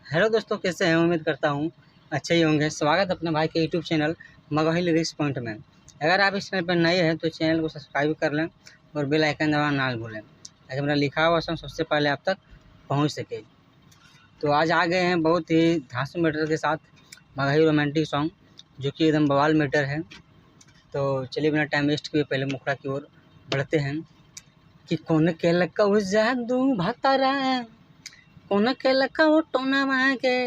Hello दोस्तों, कैसे हैं? उम्मीद करता हूँ अच्छे ही होंगे। स्वागत अपने भाई के YouTube channel Magahi lyrics point में। अगर आप इस चैनल पर नए हैं तो चैनल को सब्सक्राइब कर लें और बेल आइकन दबाना ना भूलें, ताकि मेरा लिखा हुआ सॉन्ग सबसे पहले आप तक पहुँच सके। तो आज आ गए हैं बहुत ही धांसू मैटर के साथ, मगही रोमांटिक सॉन्ग, जो कि एकदम बवाल मैटर है। तो चलिए बिना टाइम वेस्ट किए पहले मुखड़ा की ओर बढ़ते हैं। कि कौन के लकऊ जादू भतारा, कौन के लकऊ टोना मांगे।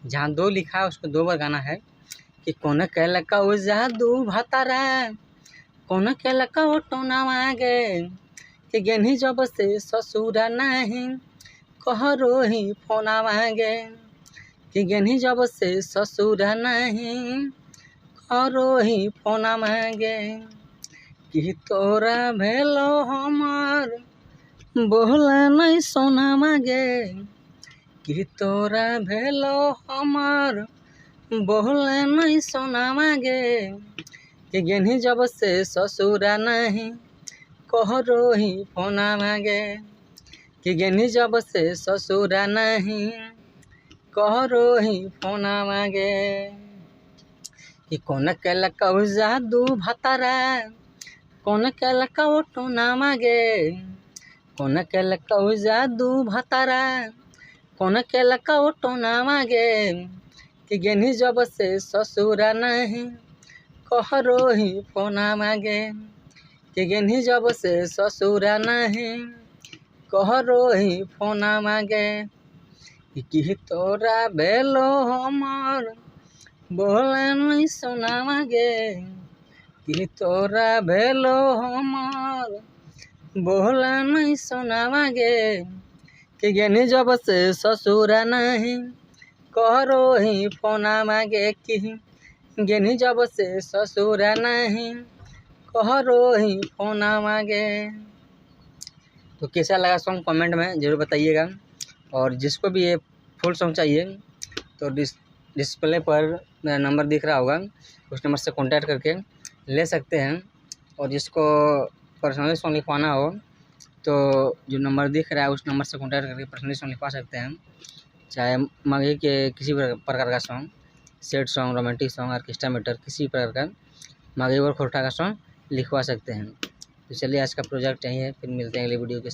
जहाँ दो लिखा है उसको दो बार गाना है। कि कौन के लकऊ जादू भतारा, कौन के लकऊ टोना मांगे। कि गेन्ही जब से ससुरा नहीं कहरो ही फोना मांगे। कि गेन्ही जब से ससुरा नहीं कहरो ही फोना मांगे। कि तोरा भेलो हमार बोला नहीं सोना मांगे। कि तोरा भेलो हमार बोला नहीं सोना मांगे। कि गेन्ही जब से ससुरा नहीं कहरो ही फोना मांगे। कि गेन्ही जब से ससुरा नहीं कहरो ही फोना मांगे। कि कौन के लकऊ जादू भतारा, कौन के लकऊ टोना मांगे। कौन के लकऊ जादू भतारा, कौन के लकऊ टोना मांगे। कि गेन्ही जब से ससुरा नहीं कहरो ही फोना मांगे। कि गेन्ही जब से ससुरा नहीं कहरो ही फोना मांगे। कि तोरा भेलो हमार बोले नहीं सोना मांगे। कि तोरा भेलो हमार बोला नहीं सोना मांगे। कि गेन्ही जब से ससुरा नहीं कहरो ही फोना मांगे। कि गेन्ही जब से ससुरा नहीं कहरो ही फोना मांगे। तो कैसा लगा सॉन्ग कमेंट में ज़रूर बताइएगा। और जिसको भी ये फुल सॉन्ग चाहिए तो डिस्प्ले पर मेरा नंबर दिख रहा होगा, उस नंबर से कॉन्टैक्ट करके ले सकते हैं। और जिसको पर्सनली सॉन्ग लिखवाना हो तो जो नंबर दिख रहा है उस नंबर से कॉन्टैक्ट करके पर्सनली सॉन्ग लिखवा सकते हैं। चाहे मगही के किसी प्रकार का song, sad song, romantic song, orchestra matter, किसी प्रकार का मगही और खोरठा का सॉन्ग लिखवा सकते हैं। तो चलिए आज का प्रोजेक्ट यही है, फिर मिलते हैं अगली वीडियो के